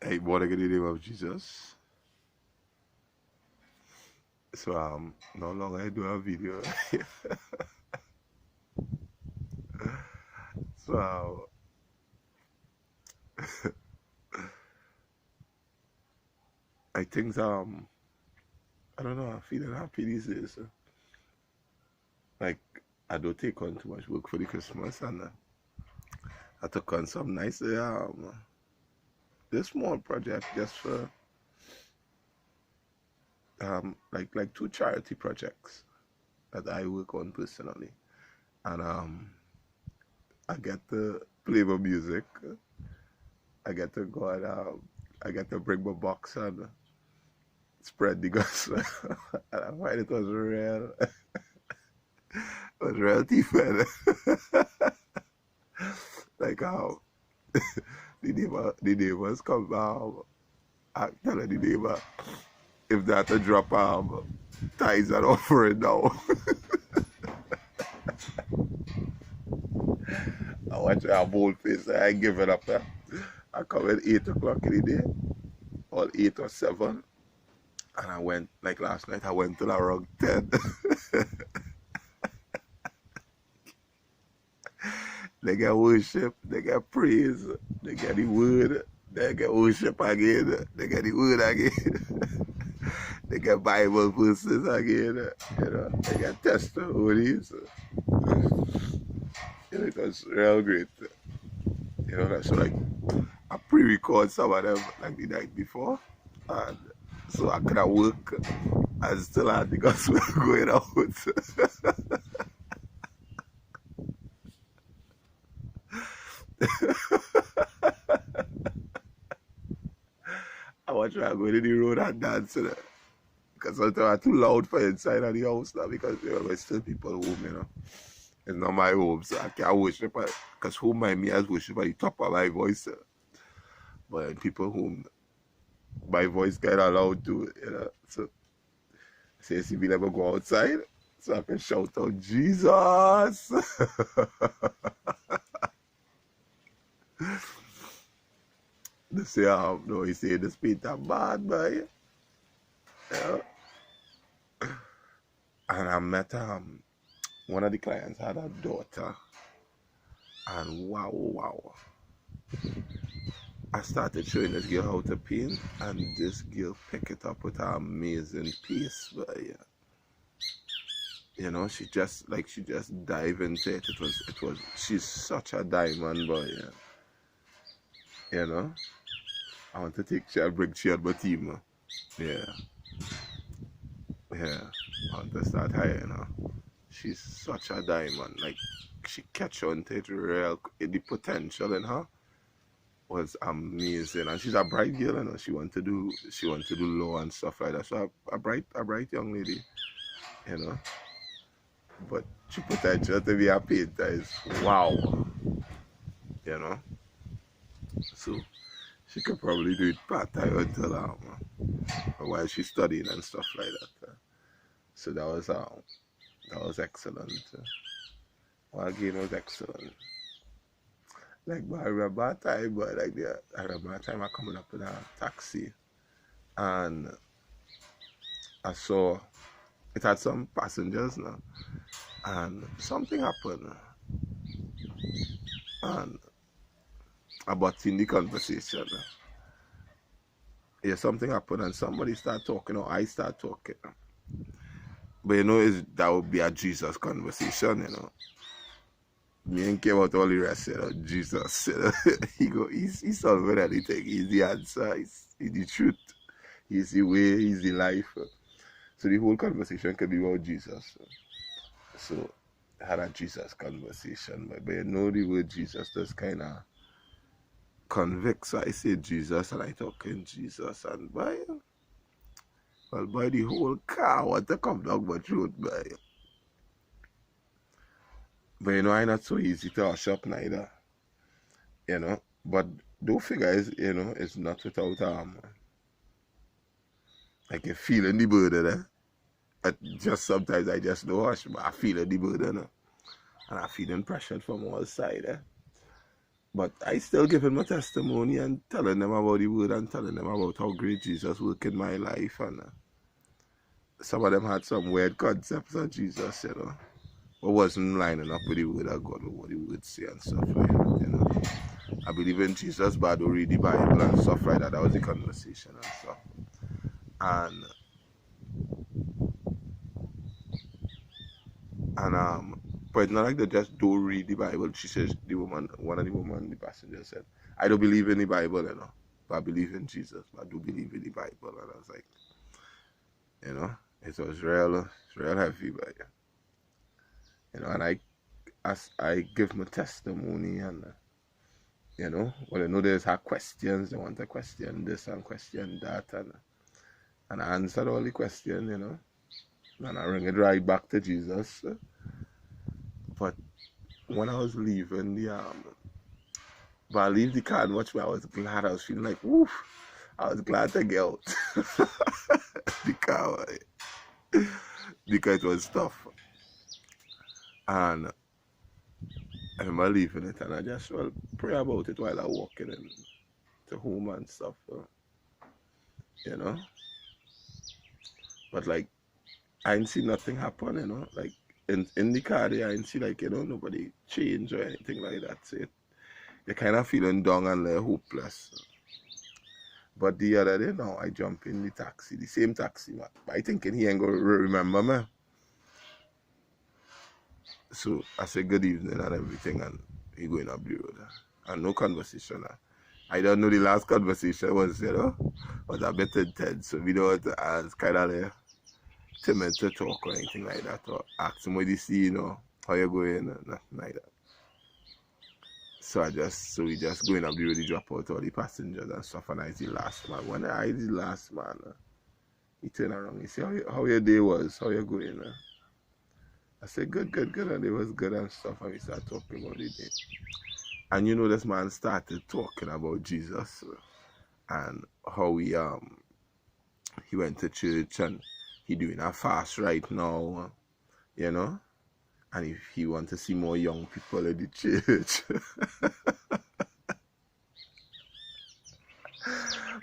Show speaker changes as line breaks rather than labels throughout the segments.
I born again in the name of Jesus. So no longer I do a video. So I think I don't know, I'm feeling happy these days. Like I don't take on too much work for the Christmas and I took on some nice this small project just for like two charity projects that I work on personally. And I get to play my music. I get to go and I get to bring my box and spread the gospel. And I find it was real. It was real deep, man. Like the neighbors come I tell the neighbor if that to drop tithes and offering now. I watch a bold face. I ain't give it up. I come at 8 o'clock in the day, or 8 or 7. And I went, like last night, I went till around 10. They get worship, they get praise, they get the word, they get worship again, they get the word again. They get Bible verses again, they get testimonies. It was real great. So like I pre-record some of them like the night before, and so I could have work and still had the gospel going out. I want to try to go to the road and dance, because sometimes I'm too loud for inside of the house now because there's still people home, It's not my home, so I can't worship because who mind me as worship at the top of my voice. But in people whom my voice get allowed to, So say see me never go outside so I can shout out Jesus. They say no, he say the spirit of bad boy. And I met one of the clients had a daughter, and wow. I started showing this girl how to paint, and this girl picked it up with an amazing pace, but she just dive into it. It was she's such a diamond boy, I want to take she and bring she on my team. Yeah. I want to start hiring her. She's such a diamond. Like she catch on to it real. The potential in her was amazing, and she's a bright girl. She want to do law and stuff like that. So a bright young lady, But she potential to be a painter is wow, So she could probably do it part time until while she's studying and stuff like that. So that was excellent. Well, again, it was excellent. Like, but I remember a time, I coming up in a taxi, and I saw it had some passengers now, and something happened, and about in the conversation. Yeah, something happened, and somebody start talking, or I start talking. But that would be a Jesus conversation, Me ain't care about all the rest, Jesus, he's solving anything. He's the answer, he's the truth, he's the way, he's the life. So the whole conversation can be about Jesus. So I had a Jesus conversation, but the word Jesus does kind of convict. So I say Jesus and I talk in Jesus, and by the whole car want to come down my throat, boy. But I'm not so easy to hush up neither. But don't figure it's not without like a feeling the burden, just sometimes I just don't hush, but I feel the burden, and I feeling pressured from all sides. But I still give him my testimony and telling them about the word and telling them about how great Jesus worked in my life. And some of them had some weird concepts of Jesus, you know, but wasn't lining up with the word of God, with what the word say and stuff like that, you know. I believe in Jesus, but I don't read the Bible and stuff like that. That was the conversation and stuff. But it's not like they just don't read the Bible. She says, one of the women, the passenger said, I don't believe in the Bible, you know, but I believe in Jesus. But I do believe in the Bible. And I was like, you know, it was real heavy, but you know, and I give my testimony and you know, well, I know there's her questions. They want to question this and question that, and I answered all the questions, you know, and I bring it right back to Jesus. But when I was leaving but I leave the car and watch me, I was glad. I was feeling like, woof. I was glad to get out the car, because it was tough. And I remember leaving it, and I just pray about it while I walking to home and stuff, you know. But like, I didn't see nothing happen, you know. Like in the car there, I didn't see like, you know, nobody change or anything like that. So you're kind of feeling down and like hopeless. But the other day now, I jump in the taxi, the same taxi, man. I thinking he ain't gonna remember me. So I say good evening and everything, and he going up the road. And no conversation. I don't know the last conversation was, you know, was a bit intense. So we don't want to ask kind of like timid to talk or anything like that, or ask him what you see, you know, how you going, and nothing like that. So we just going up the road, drop out all the passengers and stuff, and I see the last man. When I see the last man, he turned around, he said, how your day was, how you going? I said, good, and it was good and stuff, and we started talking about the day. And you know, this man started talking about Jesus and how he went to church and he doing a fast right now, you know, and if he want to see more young people in the church.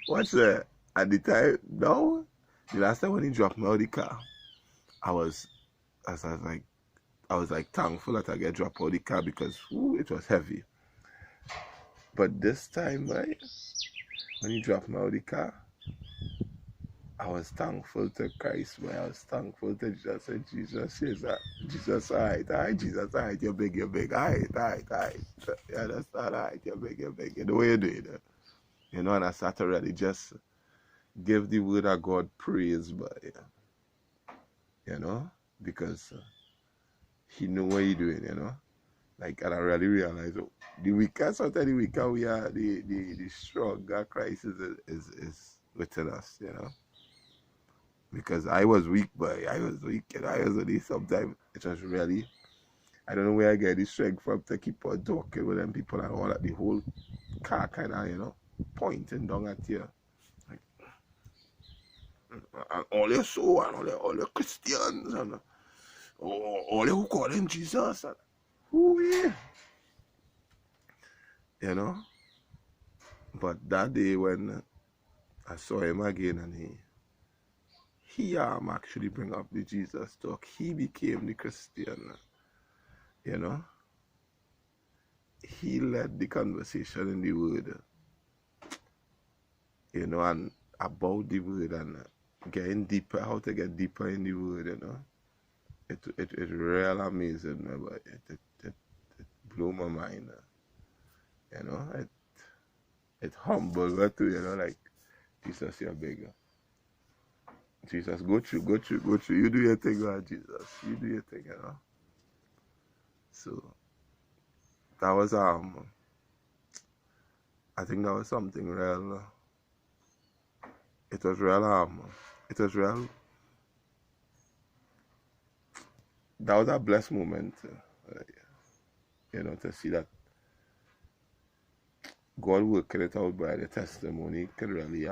What's that? At the time, no, the last time when he dropped me out of the car, I was like thankful that I get dropped out of the car because it was heavy. But this time, right, when he dropped me out of the car, I was thankful to Christ, man. I was thankful to Jesus. And Jesus says that, Jesus, all right, Jesus, all right, you're big, all right. Yeah, that's all right, you're big. The way you do it, you know, and I started really just give the word of God praise, but, you know, because he know what he's doing, you know. Like, and I really realized the weaker, sometimes the weaker we are, the stronger Christ is within us, you know. Because I was weak, but I was weak, and I was really, sometimes it was really, I don't know where I get the strength from to keep on talking with them people and all that, the whole car kind of, you know, pointing down at you. Like, and all your soul, and all your Christians, and all you who call him Jesus, and yeah. You know? But that day when I saw him again and he actually bring up the Jesus talk. He became the Christian, you know. He led the conversation in the word, you know, and about the word and getting deeper, how to get deeper in the word, you know. It really amazing me, but it blew my mind, you know. It humbled me too, you know, like, Jesus, you're bigger. Jesus, go through. You do your thing, Lord Jesus. You do your thing, you know. So that was I think that was something real. It was real that was a blessed moment, you know, to see that God working it out by the testimony can really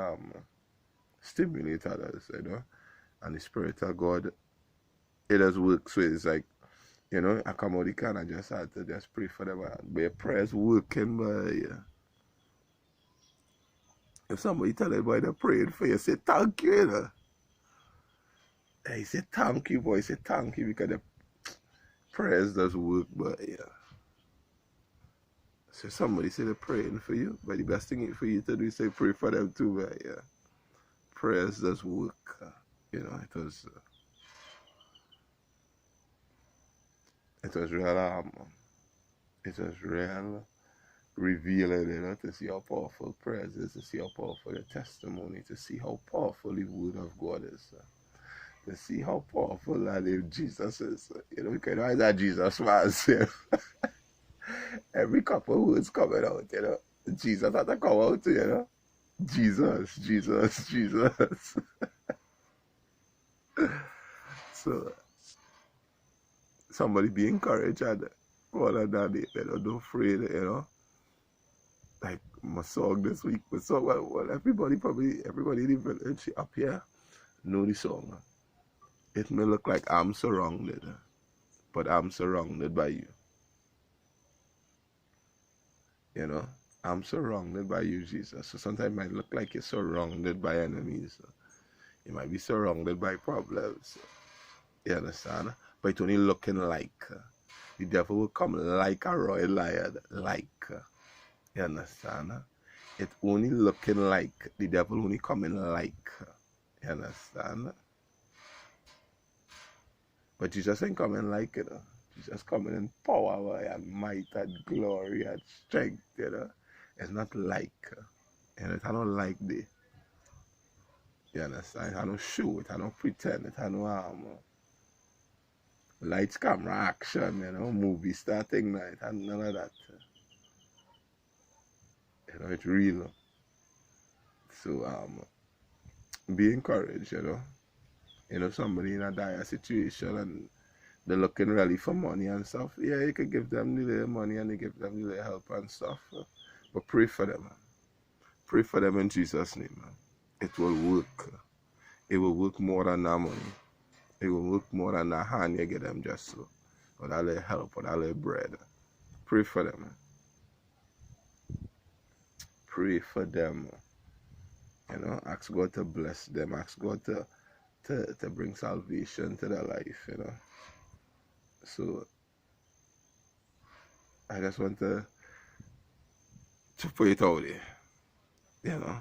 stimulate others, you know. And the Spirit of God, it does work. So it's like You know, I come out the can, I just had to just pray for them. But your prayers working, but yeah. If somebody tell you boy they're praying for you, say thank you, you know. Hey, say thank you, boy. Say thank you because the prayers does work, but yeah. So somebody say they're praying for you, but the best thing for you to do is say pray for them too, but yeah. Prayers does work. You know, it was real revealing, you know, to see how powerful prayers is, to see how powerful the testimony, to see how powerful the word of God is, to see how powerful that if Jesus is. You know, because why is that Jesus was here? Every couple of words coming out, you know. Jesus had to come out, you know. Jesus, Jesus, Jesus. So somebody be encouraged and go on that day, you know, don't afraid, you know. Like my song this week, well, everybody in the village up here know the song. It may look like I'm surrounded, but I'm surrounded by you. You know, I'm surrounded by you, Jesus. So sometimes it might look like you're surrounded by enemies. You might be surrounded by problems. You understand? But it's only looking like the devil will come like a royal lion, like. You understand? It's only looking like the devil only coming like. You understand? But Jesus ain't coming like it. Jesus coming in power and might and glory and strength, you know. It's not like, you know, it I don't like the, you understand? I don't show it, I don't pretend it, I don't lights, camera, action, you know, movie starting night and none of that. You know, it's real. So be encouraged, you know. You know, somebody in a dire situation and they're looking really for money and stuff. Yeah, you could give them the little money and you give them the little help and stuff. But pray for them, man. Pray for them in Jesus' name, man. It will work. It will work more than that money. It will work more than that hand you get them just so. Or that little help, or that little bread. Pray for them, man. Pray for them, man. You know, ask God to bless them. Ask God to bring salvation to their life, you know. So I just want to put it out there. You know.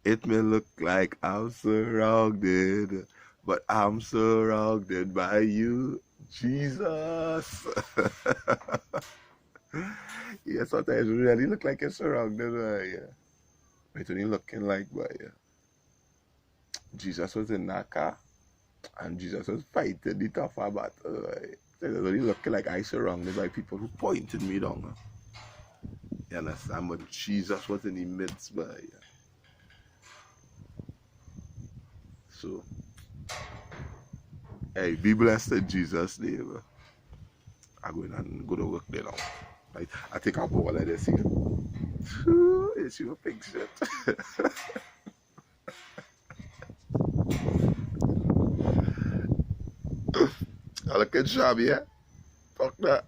It may look like I'm surrounded, but I'm surrounded by you, Jesus. Yeah, sometimes it really look like you're surrounded by you. It's only looking like by you. Jesus was in that car, and Jesus was fighting the tougher battle. So it only looking like I surrounded by people who pointed me down. You understand? But Jesus was in the midst by you. So, hey, be blessed in Jesus' name. I'm going and go to work there now. Right? I take up all of this here. It's your big shit. I look at Shabby, yeah? Fuck that.